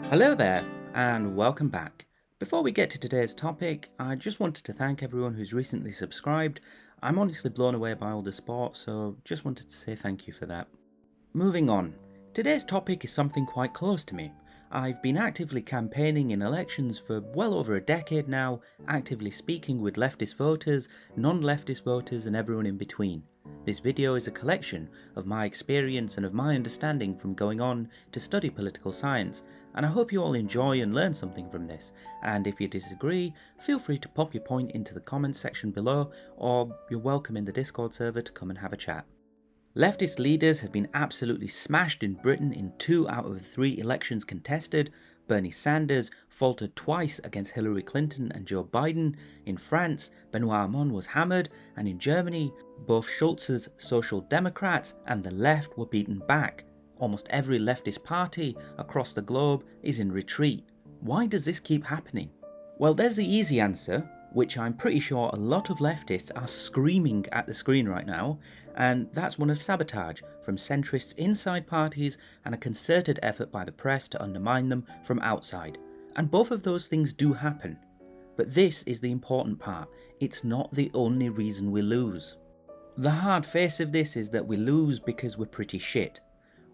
Hello there, and welcome back. Before we get to today's topic, I just wanted to thank everyone who's recently subscribed. I'm honestly blown away by all the support, so just wanted to say thank you for that. Moving on, today's topic is something quite close to me. I've been actively campaigning in elections for well over a decade now, actively speaking with leftist voters, non-leftist voters and everyone in between. This video is a collection of my experience and of my understanding from going on to study political science, and I hope you all enjoy and learn something from this, and if you disagree, feel free to pop your point into the comments section below, or you're welcome in the Discord server to come and have a chat. Leftist leaders have been absolutely smashed in Britain in 2 out of the 3 elections contested. Bernie Sanders faltered twice against Hillary Clinton and Joe Biden. In France, Benoit Hamon was hammered, and in Germany, both Schulz's Social Democrats and the left were beaten back. Almost every leftist party across the globe is in retreat. Why does this keep happening? Well, there's the easy answer, which I'm pretty sure a lot of leftists are screaming at the screen right now, and that's one of sabotage from centrists inside parties and a concerted effort by the press to undermine them from outside. And both of those things do happen. But this is the important part. It's not the only reason we lose. The hard face of this is that we lose because we're pretty shit.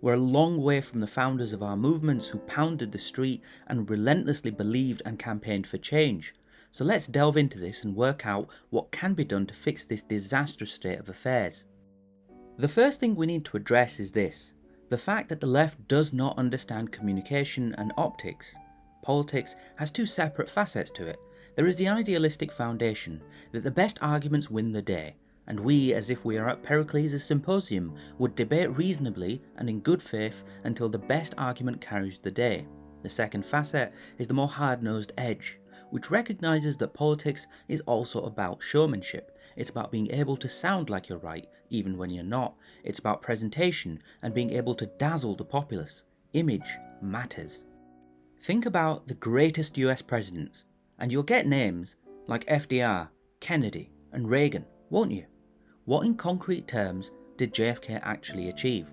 We're a long way from the founders of our movements who pounded the street and relentlessly believed and campaigned for change. So let's delve into this and work out what can be done to fix this disastrous state of affairs. The first thing we need to address is this: the fact that the left does not understand communication and optics. Politics has 2 separate facets to it. There is the idealistic foundation that the best arguments win the day, and we, as if we are at Pericles' symposium, would debate reasonably and in good faith until the best argument carries the day. The second facet is the more hard-nosed edge, which recognises that politics is also about showmanship. It's about being able to sound like you're right, even when you're not. It's about presentation and being able to dazzle the populace. Image matters. Think about the greatest US presidents, and you'll get names like FDR, Kennedy, and Reagan, won't you? What in concrete terms did JFK actually achieve?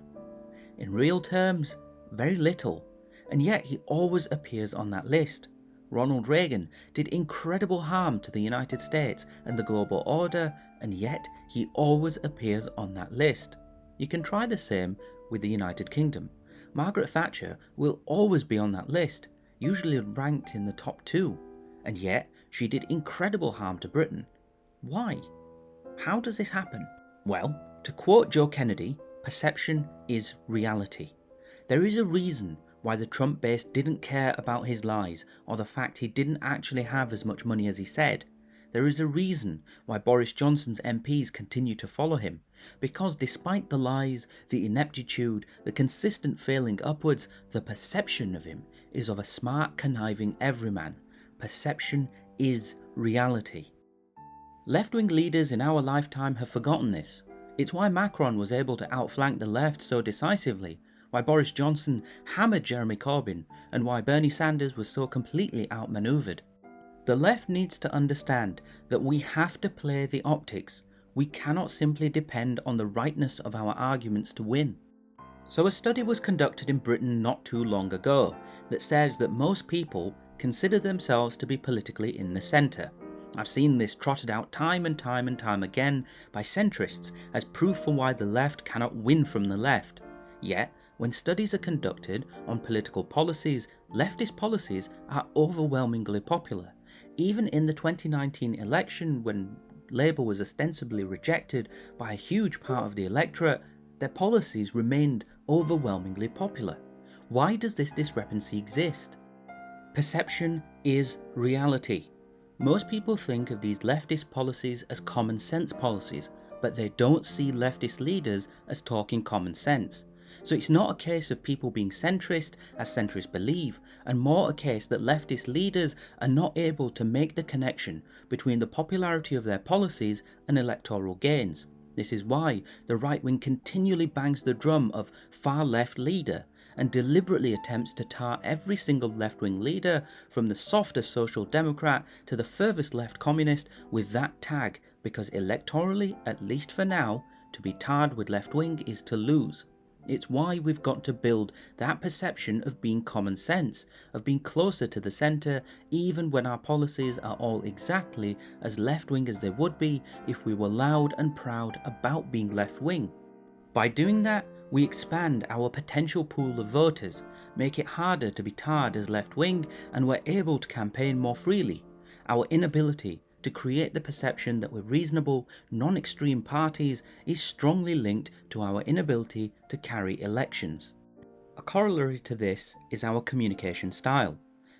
In real terms, very little, and yet he always appears on that list. Ronald Reagan did incredible harm to the United States and the global order, and yet he always appears on that list. You can try the same with the United Kingdom. Margaret Thatcher will always be on that list, usually ranked in the top 2, and yet she did incredible harm to Britain. Why? How does this happen? Well, to quote Joe Kennedy, perception is reality. There is a reason why the Trump base didn't care about his lies or the fact he didn't actually have as much money as he said. There is a reason why Boris Johnson's MPs continue to follow him, because despite the lies, the ineptitude, the consistent failing upwards, the perception of him is of a smart, conniving everyman. Perception is reality. Left-wing leaders in our lifetime have forgotten this. It's why Macron was able to outflank the left so decisively, why Boris Johnson hammered Jeremy Corbyn, and why Bernie Sanders was so completely outmanoeuvred. The left needs to understand that we have to play the optics. We cannot simply depend on the rightness of our arguments to win. So a study was conducted in Britain not too long ago that says that most people consider themselves to be politically in the centre. I've seen this trotted out time and time again by centrists as proof for why the left cannot win from the left. Yet, when studies are conducted on political policies, leftist policies are overwhelmingly popular. Even in the 2019 election, when Labour was ostensibly rejected by a huge part of the electorate, their policies remained overwhelmingly popular. Why does this discrepancy exist? Perception is reality. Most people think of these leftist policies as common sense policies, but they don't see leftist leaders as talking common sense. So it's not a case of people being centrist, as centrists believe, and more a case that leftist leaders are not able to make the connection between the popularity of their policies and electoral gains. This is why the right wing continually bangs the drum of far left leader, and deliberately attempts to tar every single left-wing leader, from the softest social democrat to the furthest left communist, with that tag, because electorally, at least for now, to be tarred with left-wing is to lose. It's why we've got to build that perception of being common sense, of being closer to the centre, even when our policies are all exactly as left-wing as they would be if we were loud and proud about being left-wing. By doing that, we expand our potential pool of voters, make it harder to be tarred as left-wing, and we're able to campaign more freely. Our inability to create the perception that we're reasonable, non-extreme parties is strongly linked to our inability to carry elections. A corollary to this is our communication style.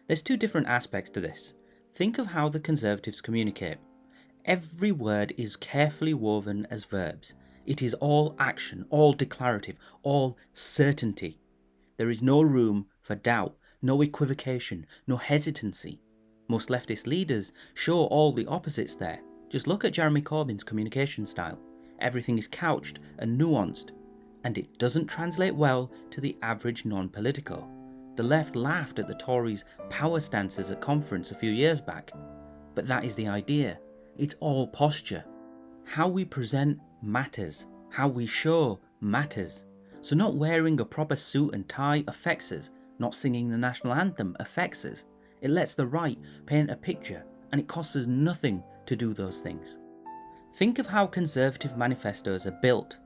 There's two different aspects to this. Think of how the Conservatives communicate. Every word is carefully woven as verbs. It is all action, all declarative, all certainty. There is no room for doubt, no equivocation, no hesitancy. Most leftist leaders show all the opposites there. Just look at Jeremy Corbyn's communication style. Everything is couched and nuanced, and it doesn't translate well to the average non-politico. The left laughed at the Tories' power stances at conference a few years back, but that is the idea. It's all posture. How we present matters. How we show matters. So not wearing a proper suit and tie affects us. Not singing the national anthem affects us. It lets the right paint a picture, and it costs us nothing to do those things. Think of how Conservative manifestos are built.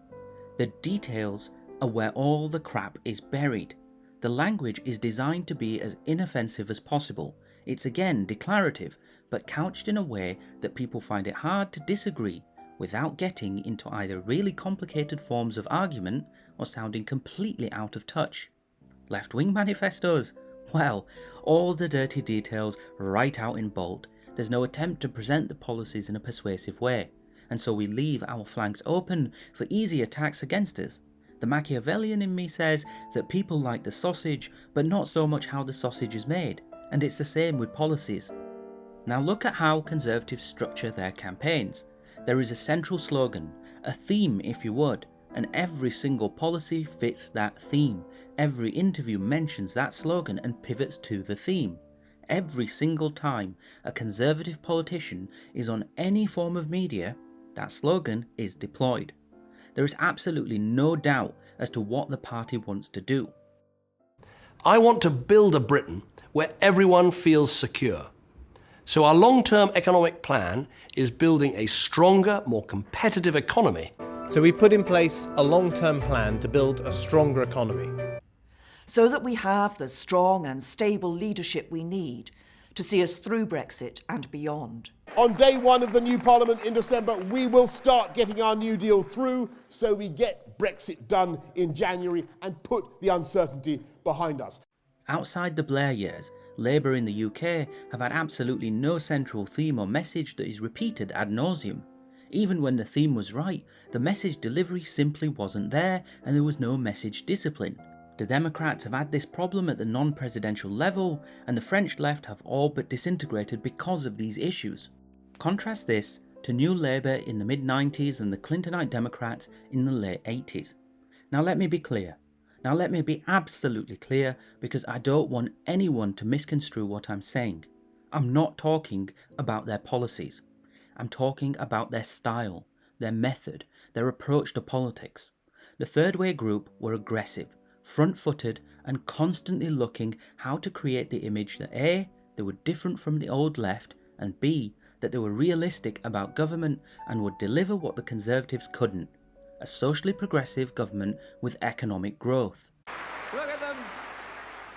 The details are where all the crap is buried. The language is designed to be as inoffensive as possible. It's again declarative, but couched in a way that people find it hard to disagree without getting into either really complicated forms of argument or sounding completely out of touch. Left-wing manifestos? Well, all the dirty details right out in bold. There's no attempt to present the policies in a persuasive way, and so we leave our flanks open for easy attacks against us. The Machiavellian in me says that people like the sausage, but not so much how the sausage is made, and it's the same with policies. Now look at how Conservatives structure their campaigns. There is a central slogan, a theme if you would, and every single policy fits that theme. Every interview mentions that slogan and pivots to the theme. Every single time a Conservative politician is on any form of media, that slogan is deployed. There is absolutely no doubt as to what the party wants to do. I want to build a Britain where everyone feels secure. So our long-term economic plan is building a stronger, more competitive economy. So we put in place a long-term plan to build a stronger economy. So that we have the strong and stable leadership we need to see us through Brexit and beyond. On day one of the new Parliament in December, we will start getting our New Deal through so we get Brexit done in January and put the uncertainty behind us. Outside the Blair years, Labour in the UK have had absolutely no central theme or message that is repeated ad nauseum. Even when the theme was right, the message delivery simply wasn't there and there was no message discipline. The Democrats have had this problem at the non-presidential level, and the French left have all but disintegrated because of these issues. Contrast this to New Labour in the mid-90s and the Clintonite Democrats in the late 80s. Now let me be clear. Now let me be absolutely clear, because I don't want anyone to misconstrue what I'm saying. I'm not talking about their policies. I'm talking about their style, their method, their approach to politics. The Third Way group were aggressive, front-footed, and constantly looking how to create the image that A, they were different from the old left, and B, that they were realistic about government and would deliver what the Conservatives couldn't: a socially progressive government with economic growth. Look at them,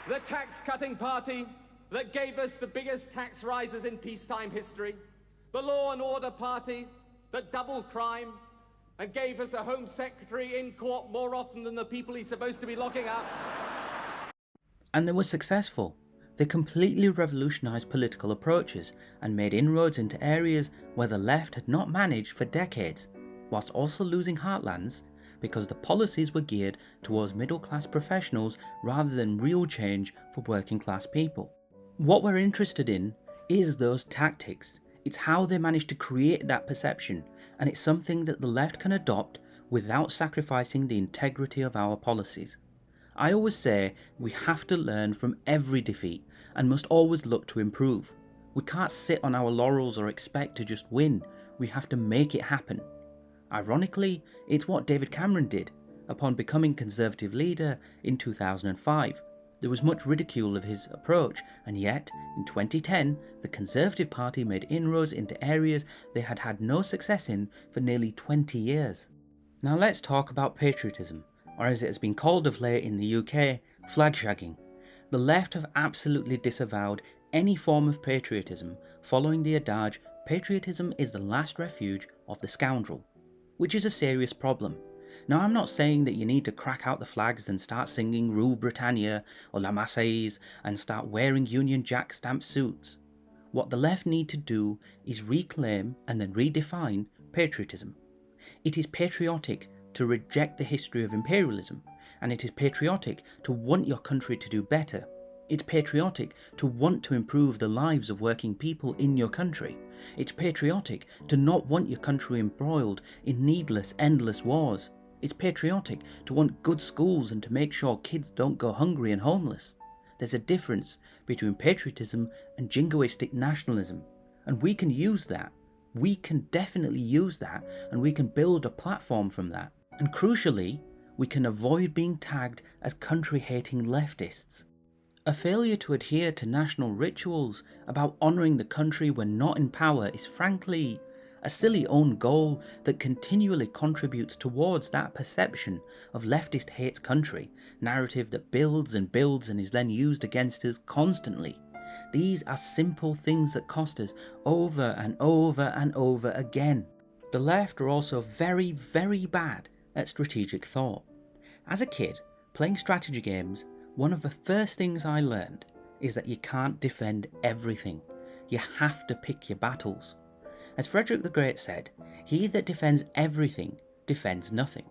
the tax-cutting party that gave us the biggest tax rises in peacetime history, the law and order party that doubled crime and gave us a Home Secretary in court more often than the people he's supposed to be locking up. And they were successful. They completely revolutionised political approaches and made inroads into areas where the left had not managed for decades, whilst also losing heartlands because the policies were geared towards middle-class professionals rather than real change for working-class people. What we're interested in is those tactics. It's how they managed to create that perception, and it's something that the left can adopt without sacrificing the integrity of our policies. I always say we have to learn from every defeat and must always look to improve. We can't sit on our laurels or expect to just win. We have to make it happen. Ironically, it's what David Cameron did. upon becoming Conservative leader in 2005. There was much ridicule of his approach, and yet, in 2010, the Conservative Party made inroads into areas they had had no success in for nearly 20 years. Now let's talk about patriotism, or as it has been called of late in the UK, flag shagging. The left have absolutely disavowed any form of patriotism, following the adage, patriotism is the last refuge of the scoundrel, which is a serious problem. Now, I'm not saying that you need to crack out the flags and start singing Rule Britannia or La Marseillaise and start wearing Union Jack stamp suits. What the left need to do is reclaim and then redefine patriotism. It is patriotic to reject the history of imperialism, and it is patriotic to want your country to do better. It's patriotic to want to improve the lives of working people in your country. It's patriotic to not want your country embroiled in needless, endless wars. It's patriotic to want good schools and to make sure kids don't go hungry and homeless. There's a difference between patriotism and jingoistic nationalism, and we can use that. We can definitely use that, and we can build a platform from that. And crucially, we can avoid being tagged as country-hating leftists. A failure to adhere to national rituals about honouring the country when not in power is frankly a silly own goal that continually contributes towards that perception of leftist hates country, narrative that builds and builds and is then used against us constantly. These are simple things that cost us over and over and over again. The left are also very, very bad at strategic thought. As a kid, playing strategy games, one of the first things I learned is that you can't defend everything. You have to pick your battles. As Frederick the Great said, he that defends everything defends nothing.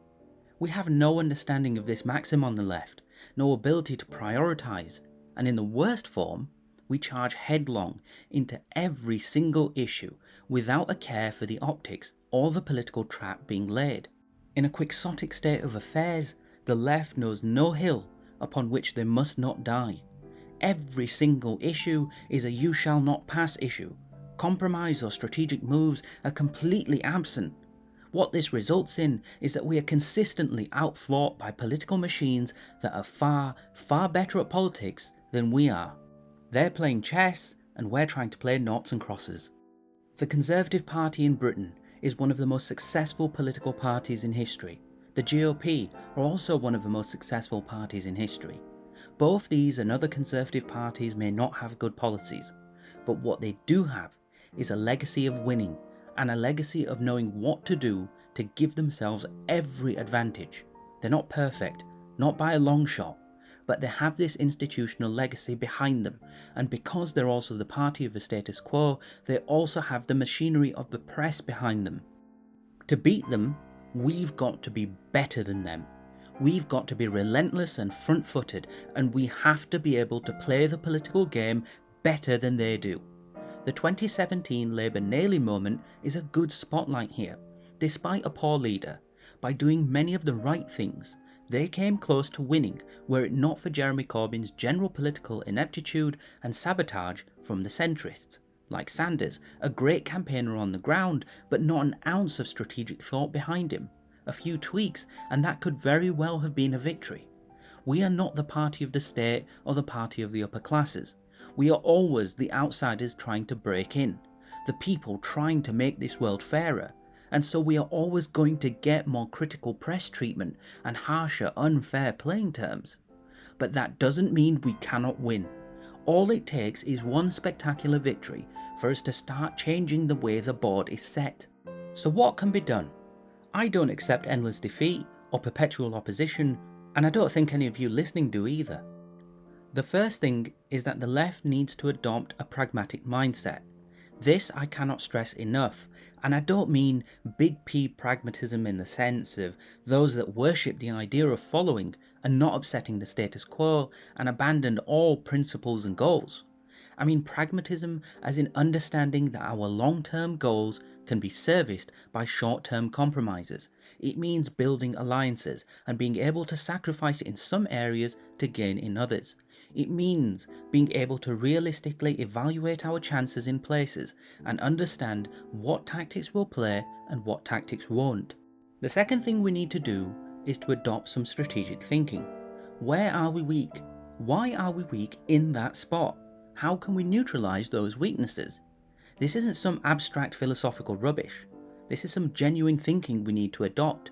We have no understanding of this maxim on the left, no ability to prioritise, and in the worst form, we charge headlong into every single issue without a care for the optics or the political trap being laid. In a quixotic state of affairs, the left knows no hill upon which they must not die. Every single issue is a you shall not pass issue. Compromise or strategic moves are completely absent. What this results in is that we are consistently outfought by political machines that are far, far better at politics than we are. They're playing chess and we're trying to play noughts and crosses. The Conservative Party in Britain is one of the most successful political parties in history. The GOP are also one of the most successful parties in history. Both these and other Conservative parties may not have good policies, but what they do have is a legacy of winning and a legacy of knowing what to do to give themselves every advantage. They're not perfect, not by a long shot, but they have this institutional legacy behind them, and because they're also the party of the status quo, they also have the machinery of the press behind them. To beat them, we've got to be better than them. We've got to be relentless and front-footed, and we have to be able to play the political game better than they do. The 2017 Labour Naily moment is a good spotlight here. Despite a poor leader, by doing many of the right things, they came close to winning were it not for Jeremy Corbyn's general political ineptitude and sabotage from the centrists. Like Sanders, a great campaigner on the ground, but not an ounce of strategic thought behind him. A few tweaks, and that could very well have been a victory. We are not the party of the state or the party of the upper classes. We are always the outsiders trying to break in, the people trying to make this world fairer, and so we are always going to get more critical press treatment and harsher, unfair playing terms. But that doesn't mean we cannot win. All it takes is one spectacular victory for us to start changing the way the board is set. So what can be done? I don't accept endless defeat or perpetual opposition, and I don't think any of you listening do either. The first thing is that the left needs to adopt a pragmatic mindset. This I cannot stress enough, and I don't mean big P pragmatism in the sense of those that worship the idea of following and not upsetting the status quo and abandon all principles and goals. I mean pragmatism as in understanding that our long-term goals can be serviced by short-term compromises. It means building alliances and being able to sacrifice in some areas to gain in others. It means being able to realistically evaluate our chances in places and understand what tactics will play and what tactics won't. The second thing we need to do is to adopt some strategic thinking. Where are we weak? Why are we weak in that spot? How can we neutralise those weaknesses? This isn't some abstract philosophical rubbish. This is some genuine thinking we need to adopt.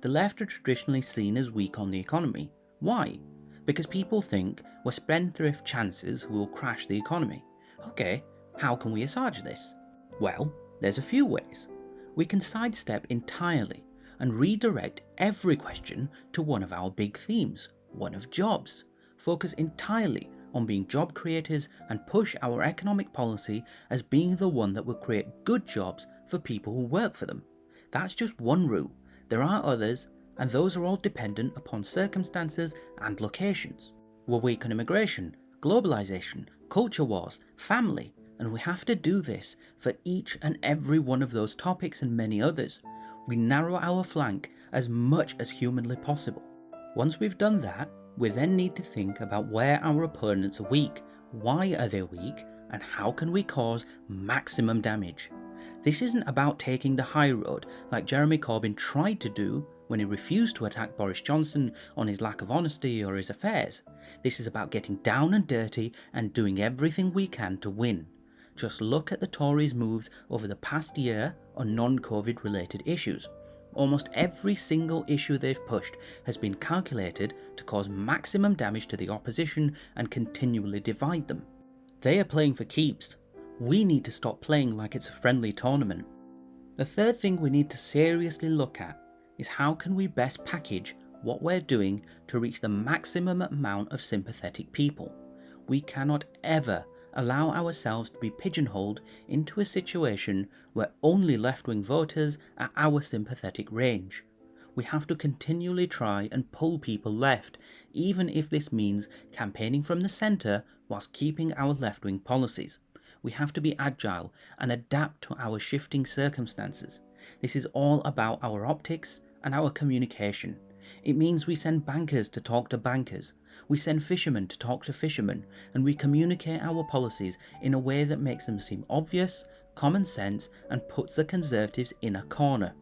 The left are traditionally seen as weak on the economy. Why? Because people think we're spendthrift chances who will crash the economy. Okay, how can we assuage this? Well, there's a few ways. We can sidestep entirely and redirect every question to one of our big themes, one of jobs. Focus entirely on being job creators and push our economic policy as being the one that will create good jobs for people who work for them. That's just one route. There are others, and those are all dependent upon circumstances and locations. We're weak on immigration, globalization, culture wars, family, and we have to do this for each and every one of those topics and many others. We narrow our flank as much as humanly possible. Once we've done that, we then need to think about where our opponents are weak, why are they weak, and how can we cause maximum damage. This isn't about taking the high road like Jeremy Corbyn tried to do when he refused to attack Boris Johnson on his lack of honesty or his affairs. This is about getting down and dirty and doing everything we can to win. Just look at the Tories' moves over the past year on non-COVID related issues. Almost every single issue they've pushed has been calculated to cause maximum damage to the opposition and continually divide them. They are playing for keeps. We need to stop playing like it's a friendly tournament. The third thing we need to seriously look at is how can we best package what we're doing to reach the maximum amount of sympathetic people. We cannot ever allow ourselves to be pigeonholed into a situation where only left-wing voters are our sympathetic range. We have to continually try and pull people left, even if this means campaigning from the centre whilst keeping our left-wing policies. We have to be agile and adapt to our shifting circumstances. This is all about our optics and our communication. It means we send bankers to talk to bankers. We send fishermen to talk to fishermen, and we communicate our policies in a way that makes them seem obvious, common sense, and puts the Conservatives in a corner.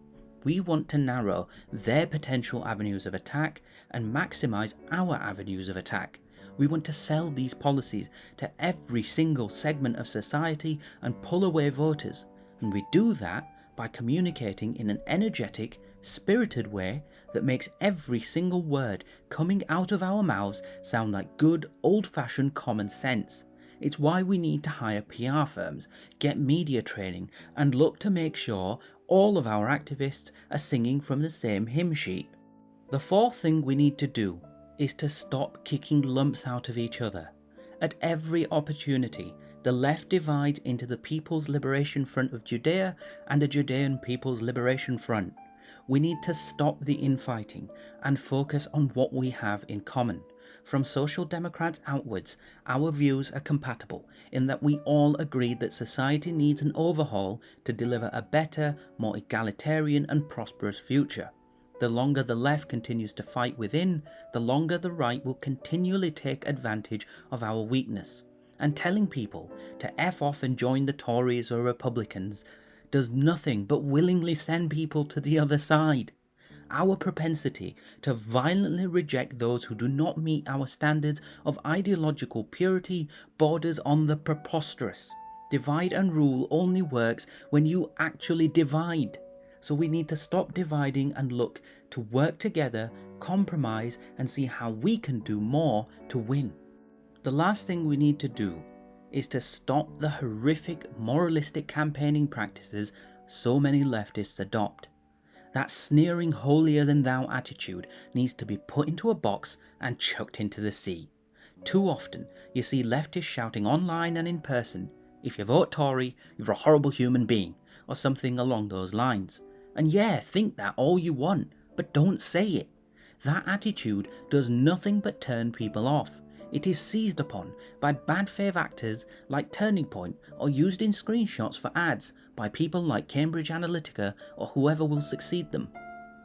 We want to narrow their potential avenues of attack and maximise our avenues of attack. We want to sell these policies to every single segment of society and pull away voters, and we do that by communicating in an energetic, spirited way that makes every single word coming out of our mouths sound like good old-fashioned common sense. It's why we need to hire PR firms, get media training, and look to make sure all of our activists are singing from the same hymn sheet. The fourth thing we need to do is to stop kicking lumps out of each other. At every opportunity, the left divides into the People's Liberation Front of Judea and the Judean People's Liberation Front. We need to stop the infighting and focus on what we have in common. From Social Democrats outwards, our views are compatible in that we all agree that society needs an overhaul to deliver a better, more egalitarian and prosperous future. The longer the left continues to fight within, the longer the right will continually take advantage of our weakness. And telling people to F off and join the Tories or Republicans does nothing but willingly send people to the other side. Our propensity to violently reject those who do not meet our standards of ideological purity borders on the preposterous. Divide and rule only works when you actually divide. So we need to stop dividing and look to work together, compromise, and see how we can do more to win. The last thing we need to do is to stop the horrific moralistic campaigning practices so many leftists adopt. That sneering holier-than-thou attitude needs to be put into a box and chucked into the sea. Too often, you see leftists shouting online and in person, "If you vote Tory, you're a horrible human being," or something along those lines. And yeah, think that all you want, but don't say it. That attitude does nothing but turn people off. It is seized upon by bad faith actors like Turning Point or used in screenshots for ads by people like Cambridge Analytica or whoever will succeed them.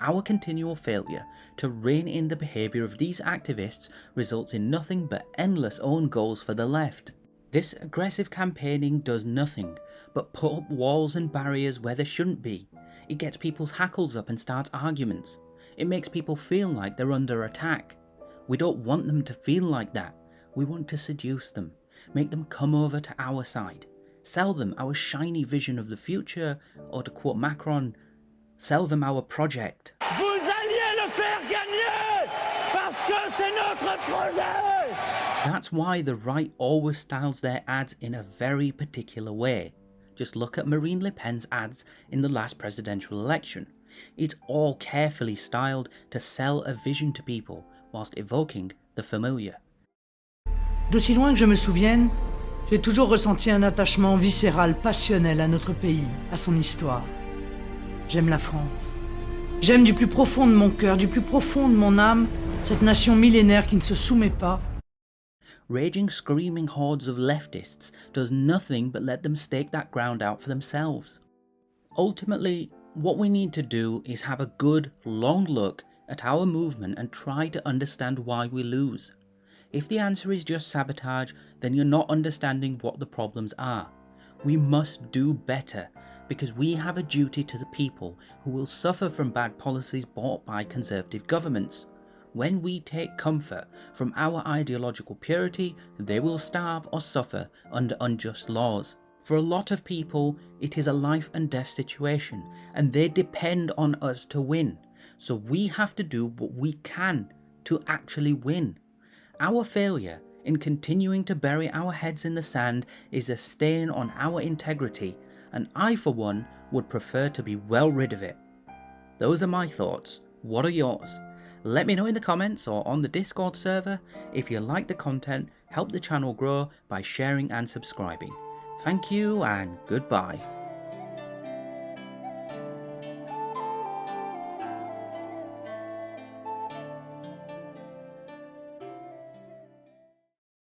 Our continual failure to rein in the behaviour of these activists results in nothing but endless own goals for the left. This aggressive campaigning does nothing but put up walls and barriers where there shouldn't be. It gets people's hackles up and starts arguments. It makes people feel like they're under attack. We don't want them to feel like that. We want to seduce them, make them come over to our side, sell them our shiny vision of the future, or to quote Macron, sell them our project. Vous alliez le faire gagner parce que c'est notre projet! That's why the right always styles their ads in a very particular way. Just look at Marine Le Pen's ads in the last presidential election. It's all carefully styled to sell a vision to people whilst evoking the familiar. D'aussi loin que je me souvienne, j'ai toujours ressenti un attachement viscéral, passionnel à notre pays, à son histoire. J'aime la France. J'aime du plus profond de mon cœur, du plus profond de mon âme, cette nation millénaire qui ne se soumet pas. Raging, screaming hordes of leftists does nothing but let them stake that ground out for themselves. Ultimately, what we need to do is have a good, long look at our movement and try to understand why we lose. If the answer is just sabotage, then you're not understanding what the problems are. We must do better, because we have a duty to the people who will suffer from bad policies brought by conservative governments. When we take comfort from our ideological purity, they will starve or suffer under unjust laws. For a lot of people, it is a life and death situation, and they depend on us to win. So we have to do what we can to actually win. Our failure in continuing to bury our heads in the sand is a stain on our integrity, and I, for one, would prefer to be well rid of it. Those are my thoughts. What are yours? Let me know in the comments or on the Discord server. If you like the content, help the channel grow by sharing and subscribing. Thank you and goodbye.